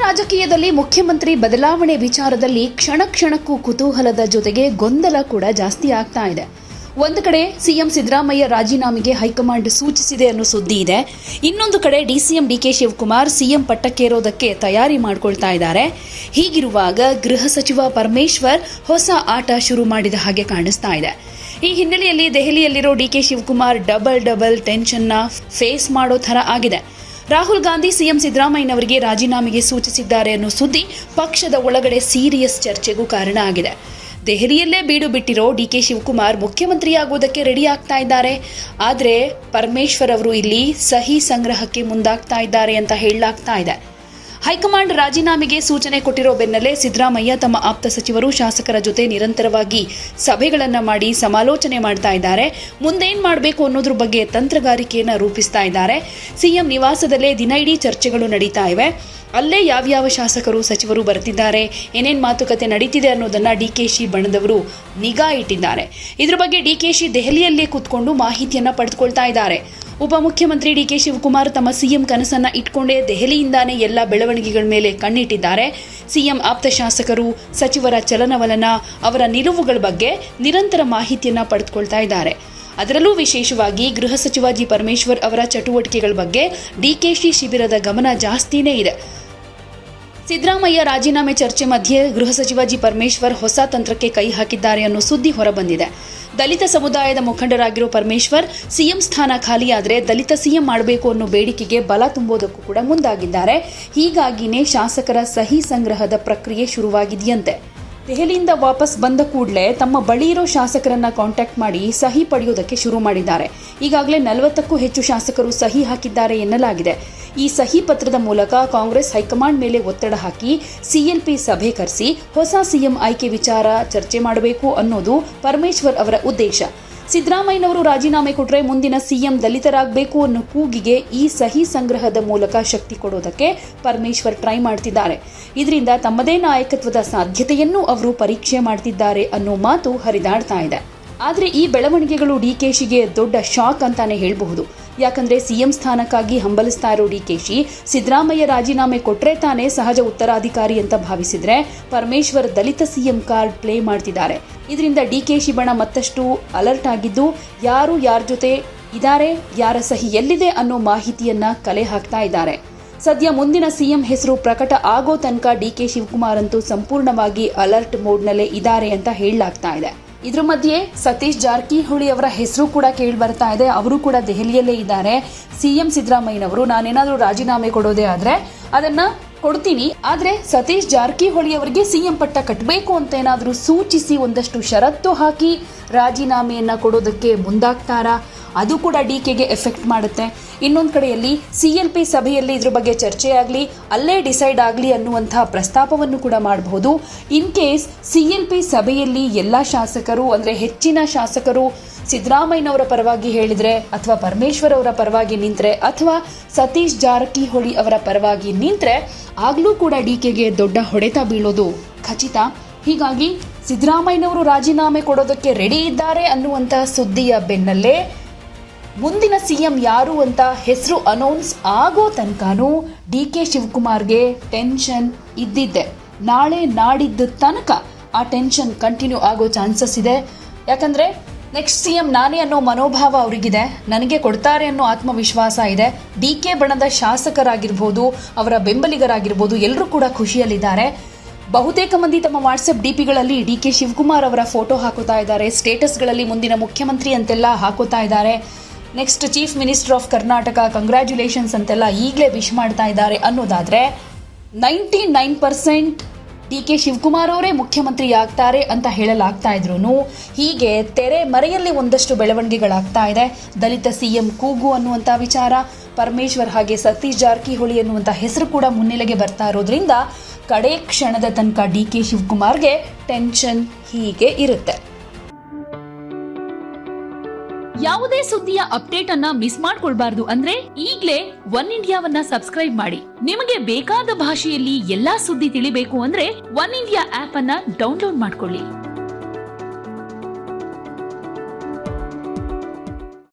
ರಾಜಕೀಯದಲ್ಲಿ ಮುಖ್ಯಮಂತ್ರಿ ಬದಲಾವಣೆ ವಿಚಾರದಲ್ಲಿ ಕ್ಷಣ ಕ್ಷಣಕ್ಕೂ ಕುತೂಹಲದ ಜೊತೆಗೆ ಗೊಂದಲ ಕೂಡ ಜಾಸ್ತಿ ಆಗ್ತಾ ಇದೆ. ಒಂದು ಕಡೆ ಸಿಎಂ ಸಿದ್ದರಾಮಯ್ಯ ರಾಜೀನಾಮೆಗೆ ಹೈಕಮಾಂಡ್ ಸೂಚಿಸಿದೆ ಅನ್ನೋ ಸುದ್ದಿ ಇದೆ. ಇನ್ನೊಂದು ಕಡೆ ಡಿಸಿಎಂ ಡಿಕೆ ಶಿವಕುಮಾರ್ ಸಿಎಂ ಪಟ್ಟಕ್ಕೇರೋದಕ್ಕೆ ತಯಾರಿ ಮಾಡಿಕೊಳ್ತಾ ಇದ್ದಾರೆ. ಹೀಗಿರುವಾಗ ಗೃಹ ಸಚಿವ ಪರಮೇಶ್ವರ್ ಹೊಸ ಆಟ ಶುರು ಮಾಡಿದ ಹಾಗೆ ಕಾಣಿಸ್ತಾ ಇದೆ. ಈ ಹಿನ್ನೆಲೆಯಲ್ಲಿ ದೆಹಲಿಯಲ್ಲಿರೋ ಡಿಕೆ ಶಿವಕುಮಾರ್ ಡಬಲ್ ಟೆನ್ಷನ್ನ ಫೇಸ್ ಮಾಡೋ ಥರ ಆಗಿದೆ. ರಾಹುಲ್ ಗಾಂಧಿ ಸಿಎಂ ಸಿದ್ದರಾಮಯ್ಯನವರಿಗೆ ರಾಜೀನಾಮೆಗೆ ಸೂಚಿಸಿದ್ದಾರೆ ಅನ್ನೋ ಸುದ್ದಿ ಪಕ್ಷದ ಒಳಗಡೆ ಸೀರಿಯಸ್ ಚರ್ಚೆಗೂ ಕಾರಣ ಆಗಿದೆ. ದೆಹಲಿಯಲ್ಲೇ ಬೀಡು ಬಿಟ್ಟಿರೋ ಡಿಕೆ ಶಿವಕುಮಾರ್ ಮುಖ್ಯಮಂತ್ರಿಯಾಗುವುದಕ್ಕೆ ರೆಡಿ ಆಗ್ತಾ ಇದ್ದಾರೆ. ಆದರೆ ಪರಮೇಶ್ವರ್ ಅವರು ಇಲ್ಲಿ ಸಹಿ ಸಂಗ್ರಹಕ್ಕೆ ಮುಂದಾಗ್ತಾ ಇದ್ದಾರೆ ಅಂತ ಹೇಳಲಾಗ್ತಾ ಇದೆ. ಹೈಕಮಾಂಡ್ ರಾಜೀನಾಮೆಗೆ ಸೂಚನೆ ಕೊಟ್ಟಿರೋ ಬೆನ್ನಲ್ಲೇ ಸಿದ್ದರಾಮಯ್ಯ ತಮ್ಮ ಆಪ್ತ ಸಚಿವರು ಶಾಸಕರ ಜೊತೆ ನಿರಂತರವಾಗಿ ಸಭೆಗಳನ್ನು ಮಾಡಿ ಸಮಾಲೋಚನೆ ಮಾಡ್ತಾ ಇದ್ದಾರೆ. ಮುಂದೇನ್ ಮಾಡಬೇಕು ಅನ್ನೋದ್ರ ಬಗ್ಗೆ ತಂತ್ರಗಾರಿಕೆಯನ್ನು ರೂಪಿಸ್ತಾ ಇದ್ದಾರೆ. ಸಿಎಂ ನಿವಾಸದಲ್ಲೇ ದಿನ ಇಡೀ ಚರ್ಚೆಗಳು ನಡೀತಾ ಇವೆ. ಅಲ್ಲೇ ಯಾವ್ಯಾವ ಶಾಸಕರು ಸಚಿವರು ಬರ್ತಿದ್ದಾರೆ, ಏನೇನ್ ಮಾತುಕತೆ ನಡೀತಿದೆ ಅನ್ನೋದನ್ನ ಡಿಕೆಶಿ ಬಣದವರು ನಿಗಾ ಇಟ್ಟಿದ್ದಾರೆ. ಇದ್ರ ಬಗ್ಗೆ ಡಿಕೆಶಿ ದೆಹಲಿಯಲ್ಲೇ ಕೂತ್ಕೊಂಡು ಮಾಹಿತಿಯನ್ನ ಪಡೆದುಕೊಳ್ತಾ ಇದ್ದಾರೆ. ಉಪಮುಖ್ಯಮಂತ್ರಿ ಡಿಕೆ ಶಿವಕುಮಾರ್ ತಮ್ಮ ಸಿಎಂ ಕನಸನ್ನ ಇಟ್ಕೊಂಡೇ ದೆಹಲಿಯಿಂದಾನೇ ಎಲ್ಲ ಬೆಳವಣಿಗೆಗಳ ಮೇಲೆ ಕಣ್ಣಿಟ್ಟಿದ್ದಾರೆ. ಸಿಎಂ ಆಪ್ತ ಶಾಸಕರು, ಸಚಿವರ ಚಲನವಲನ, ಅವರ ನಿಲುವುಗಳ ಬಗ್ಗೆ ನಿರಂತರ ಮಾಹಿತಿಯನ್ನ ಪಡೆದುಕೊಳ್ತಾ ಇದ್ದಾರೆ. ಅದರಲ್ಲೂ ವಿಶೇಷವಾಗಿ ಗೃಹ ಸಚಿವ ಜಿ ಪರಮೇಶ್ವರ್ ಅವರ ಚಟುವಟಿಕೆಗಳ ಬಗ್ಗೆ ಡಿಕೆಶಿ ಶಿಬಿರದ ಗಮನ ಜಾಸ್ತಿನೇ ಇದೆ. ಸಿದ್ದರಾಮಯ್ಯ ರಾಜೀನಾಮೆ ಚರ್ಚೆ ಮಧ್ಯೆ ಗೃಹ ಸಚಿವ ಜಿ ಪರಮೇಶ್ವರ್ ಹೊಸ ತಂತ್ರಕ್ಕೆ ಕೈ ಹಾಕಿದ್ದಾರೆ ಅನ್ನೋ ಸುದ್ದಿ ಹೊರಬಂದಿದೆ. ದಲಿತ ಸಮುದಾಯದ ಮುಖಂಡರಾಗಿರೋ ಪರಮೇಶ್ವರ್ ಸಿಎಂ ಸ್ಥಾನ ಖಾಲಿಯಾದರೆ ದಲಿತ ಸಿಎಂ ಮಾಡಬೇಕು ಅನ್ನೋ ಬೇಡಿಕೆಗೆ ಬಲ ತುಂಬೋದಕ್ಕೂ ಕೂಡ ಮುಂದಾಗಿದ್ದಾರೆ. ಹೀಗಾಗಿನೇ ಶಾಸಕರ ಸಹಿ ಸಂಗ್ರಹದ ಪ್ರಕ್ರಿಯೆ ಶುರುವಾಗಿದೆಯಂತೆ. ದೆಹಲಿಯಿಂದ ವಾಪಸ್ ಬಂದ ಕೂಡಲೇ ತಮ್ಮ ಬಳಿ ಇರೋ ಶಾಸಕರನ್ನ ಕಾಂಟ್ಯಾಕ್ಟ್ ಮಾಡಿ ಸಹಿ ಪಡೆಯೋದಕ್ಕೆ ಶುರು ಮಾಡಿದ್ದಾರೆ. ಈಗಾಗಲೇ 40ಕ್ಕೂ ಹೆಚ್ಚು ಶಾಸಕರು ಸಹಿ ಹಾಕಿದ್ದಾರೆ ಎನ್ನಲಾಗಿದೆ. ಈ ಸಹಿ ಪತ್ರದ ಮೂಲಕ ಕಾಂಗ್ರೆಸ್ ಹೈಕಮಾಂಡ್ ಮೇಲೆ ಒತ್ತಡ ಹಾಕಿ ಸಿಎಲ್ಪಿ ಸಭೆ ಕರೆಸಿ ಹೊಸ ಸಿಎಂ ಆಯ್ಕೆ ವಿಚಾರ ಚರ್ಚೆ ಮಾಡಬೇಕು ಅನ್ನೋದು ಪರಮೇಶ್ವರ್ ಅವರ ಉದ್ದೇಶ. ಸಿದ್ದರಾಮಯ್ಯನವರು ರಾಜೀನಾಮೆ ಕೊಟ್ಟರೆ ಮುಂದಿನ ಸಿಎಂ ದಲಿತರಾಗಬೇಕು ಅನ್ನೋ ಕೂಗಿಗೆ ಈ ಸಹಿ ಸಂಗ್ರಹದ ಮೂಲಕ ಶಕ್ತಿ ಕೊಡೋದಕ್ಕೆ ಪರಮೇಶ್ವರ್ ಟ್ರೈ ಮಾಡ್ತಿದ್ದಾರೆ. ಇದರಿಂದ ತಮ್ಮದೇ ನಾಯಕತ್ವದ ಸಾಧ್ಯತೆಯನ್ನು ಅವರು ಪರೀಕ್ಷೆ ಮಾಡ್ತಿದ್ದಾರೆ ಅನ್ನೋ ಮಾತು ಹರಿದಾಡ್ತಾ ಇದೆ. ಆದರೆ ಈ ಬೆಳವಣಿಗೆಗಳು ಡಿಕೆಶಿಗೆ ದೊಡ್ಡ ಶಾಕ್ ಅಂತಾನೆ ಹೇಳಬಹುದು. ಯಾಕಂದ್ರೆ ಸಿಎಂ ಸ್ಥಾನಕ್ಕಾಗಿ ಹಂಬಲಿಸ್ತಾ ಇರೋ ಡಿಕೆಶಿ ಸಿದ್ದರಾಮಯ್ಯ ರಾಜೀನಾಮೆ ಕೊಟ್ರೆ ತಾನೇ ಸಹಜ ಉತ್ತರಾಧಿಕಾರಿ ಅಂತ ಭಾವಿಸಿದ್ರೆ ಪರಮೇಶ್ವರ್ ದಲಿತ ಸಿಎಂ ಕಾರ್ಡ್ ಪ್ಲೇ ಮಾಡ್ತಿದ್ದಾರೆ. ಇದರಿಂದ ಡಿಕೆಶಿ ಬಣ ಮತ್ತಷ್ಟು ಅಲರ್ಟ್ ಆಗಿದ್ದು ಯಾರು ಯಾರ ಜೊತೆ ಇದ್ದಾರೆ, ಯಾರ ಸಹಿ ಎಲ್ಲಿದೆ ಅನ್ನೋ ಮಾಹಿತಿಯನ್ನ ಕಲೆ ಹಾಕ್ತಾ ಇದ್ದಾರೆ. ಸದ್ಯ ಮುಂದಿನ ಸಿಎಂ ಹೆಸರು ಪ್ರಕಟ ಆಗೋ ತನಕ ಡಿಕೆ ಶಿವಕುಮಾರ್ ಅಂತೂ ಸಂಪೂರ್ಣವಾಗಿ ಅಲರ್ಟ್ ಮೋಡ್ನಲ್ಲೇ ಇದ್ದಾರೆ ಅಂತ ಹೇಳಲಾಗ್ತಾ ಇದೆ. ಇದ್ರ ಮಧ್ಯೆ ಸತೀಶ್ ಜಾರಕಿಹೊಳಿ ಅವರ ಹೆಸರು ಕೂಡ ಕೇಳಿ ಬರ್ತಾ ಇದೆ. ಅವರು ಕೂಡ ದೆಹಲಿಯಲ್ಲೇ ಇದ್ದಾರೆ. ಸಿಎಂ ಸಿದ್ದರಾಮಯ್ಯನವರು ನಾನೇನಾದ್ರೂ ರಾಜೀನಾಮೆ ಕೊಡೋದೇ ಆದ್ರೆ ಅದನ್ನ ಕೊಡ್ತೀನಿ, ಆದ್ರೆ ಸತೀಶ್ ಜಾರಕಿಹೊಳಿ ಅವರಿಗೆ ಸಿಎಂ ಪಟ್ಟ ಕಟ್ಟಬೇಕು ಅಂತ ಏನಾದ್ರೂ ಸೂಚಿಸಿ ಒಂದಷ್ಟು ಷರತ್ತು ಹಾಕಿ ರಾಜೀನಾಮೆಯನ್ನ ಕೊಡೋದಕ್ಕೆ ಮುಂದಾಗ್ತಾರಾ? ಅದು ಕೂಡ ಡಿಕೆಗೆ ಎಫೆಕ್ಟ್ ಮಾಡುತ್ತೆ. ಇನ್ನೊಂದು ಕಡೆಯಲ್ಲಿ ಸಿಎಲ್ಪಿ ಸಭೆಯಲ್ಲಿ ಇದ್ರ ಬಗ್ಗೆ ಚರ್ಚೆ ಆಗಲಿ, ಅಲ್ಲೇ ಡಿಸೈಡ್ ಆಗಲಿ ಅನ್ನುವಂತಹ ಪ್ರಸ್ತಾಪವನ್ನು ಕೂಡ ಮಾಡಬಹುದು. ಇನ್ ಕೇಸ್ ಸಿಎಲ್ಪಿ ಸಭೆಯಲ್ಲಿ ಎಲ್ಲ ಶಾಸಕರು ಅಂದ್ರೆ ಹೆಚ್ಚಿನ ಶಾಸಕರು ಸಿದ್ದರಾಮಯ್ಯನವರ ಪರವಾಗಿ ಹೇಳಿದ್ರೆ ಅಥವಾ ಪರಮೇಶ್ವರ್ ಅವರ ಪರವಾಗಿ ನಿಂತ್ರೆ ಅಥವಾ ಸತೀಶ್ ಜಾರಕಿಹೊಳಿ ಅವರ ಪರವಾಗಿ ನಿಂತ್ರೆ ಆಗ್ಲೂ ಕೂಡ ಡಿಕೆಗೆ ದೊಡ್ಡ ಹೊಡೆತ ಬೀಳೋದು ಖಚಿತ. ಹೀಗಾಗಿ ಸಿದ್ದರಾಮಯ್ಯನವರು ರಾಜೀನಾಮೆ ಕೊಡೋದಕ್ಕೆ ರೆಡಿ ಇದ್ದಾರೆ ಅನ್ನುವಂಥ ಸುದ್ದಿಯ ಬೆನ್ನಲ್ಲೇ ಮುಂದಿನ ಸಿಎಂ ಯಾರು ಅಂತ ಹೆಸರು ಅನೌನ್ಸ್ ಆಗೋ ತನಕನೂ ಡಿಕೆ ಶಿವಕುಮಾರ್ಗೆ ಟೆನ್ಷನ್ ಇದ್ದಿದ್ದೆ. ನಾಳೆ ನಾಡಿದ್ದ ತನಕ ಆ ಟೆನ್ಷನ್ ಕಂಟಿನ್ಯೂ ಆಗೋ ಚಾನ್ಸಸ್ ಇದೆ. ಯಾಕಂದ್ರೆ ನೆಕ್ಸ್ಟ್ ಸಿಎಂ ನಾನೇ ಅನ್ನೋ ಮನೋಭಾವ ಅವರಿಗಿದೆ. ನನಗೆ ಕೊಡ್ತಾರೆ ಅನ್ನೋ ಆತ್ಮವಿಶ್ವಾಸ ಇದೆ. ಡಿಕೆ ಬಣದ ಶಾಸಕರಾಗಿರ್ಬೋದು, ಅವರ ಬೆಂಬಲಿಗರಾಗಿರ್ಬೋದು, ಎಲ್ಲರೂ ಕೂಡ ಖುಷಿಯಲ್ಲಿದ್ದಾರೆ. ಬಹುತೇಕ ಮಂದಿ ತಮ್ಮ ವಾಟ್ಸಪ್ ಡಿಪಿಗಳಲ್ಲಿ ಡಿಕೆ ಶಿವಕುಮಾರ್ ಅವರ ಫೋಟೋ ಹಾಕೋತಾ ಇದ್ದಾರೆ. ಸ್ಟೇಟಸ್ಗಳಲ್ಲಿ ಮುಂದಿನ ಮುಖ್ಯಮಂತ್ರಿ ಅಂತೆಲ್ಲ ಹಾಕೋತಾ ಇದ್ದಾರೆ. Next chief minister of Karnataka congratulations ಅಂತೆಲ್ಲ ಈಗಲೇ ವಿಶ್ ಮಾಡ್ತಾ ಇದ್ದಾರೆ ಅನ್ನೋದಾದ್ರೆ 99% ಡಿಕೆ ಶಿವಕುಮಾರ್ ಅವರೇ ಮುಖ್ಯಮಂತ್ರಿ ಆಗ್ತಾರೆ ಅಂತ ಹೇಳಲಾಗ್ತಾ ಇದ್ರು ಹೀಗೆ ತೆರೆ ಮರೆಯಲ್ಲಿ ಒಂದಷ್ಟು ಬೆಳವಣಿಗೆಗಳಾಗ್ತಾ ಇದೆ. ದಲಿತ ಸಿಎಂ ಕೂಗು ಅನ್ನುವಂಥ ವಿಚಾರ, ಪರಮೇಶ್ವರ್ ಹಾಗೆ ಸತೀಶ್ ಜಾರಕಿಹೊಳಿ ಅನ್ನುವಂಥ ಹೆಸರು ಕೂಡ ಮುನ್ನೆಲೆಗೆ ಬರ್ತಾ ಇರೋದ್ರಿಂದ ಕಡೆ ಕ್ಷಣದ ತನಕ ಡಿಕೆ ಶಿವಕುಮಾರ್ಗೆ ಟೆನ್ಷನ್ ಹೀಗೆ ಇರುತ್ತೆ. ಯಾವುದೇ ಸುದ್ದಿಯ ಅಪ್ಡೇಟ್ ಅನ್ನ ಮಿಸ್ ಮಾಡ್ಕೊಳ್ಬಾರ್ದು ಅಂದ್ರೆ ಈಗ್ಲೇ ಒನ್ ಇಂಡಿಯಾವನ್ನ ಸಬ್ಸ್ಕ್ರೈಬ್ ಮಾಡಿ. ನಿಮಗೆ ಬೇಕಾದ ಭಾಷೆಯಲ್ಲಿ ಎಲ್ಲಾ ಸುದ್ದಿ ತಿಳಿಬೇಕು ಅಂದ್ರೆ ಒನ್ ಇಂಡಿಯಾ ಆಪ್ ಅನ್ನ ಡೌನ್ಲೋಡ್ ಮಾಡ್ಕೊಳ್ಳಿ.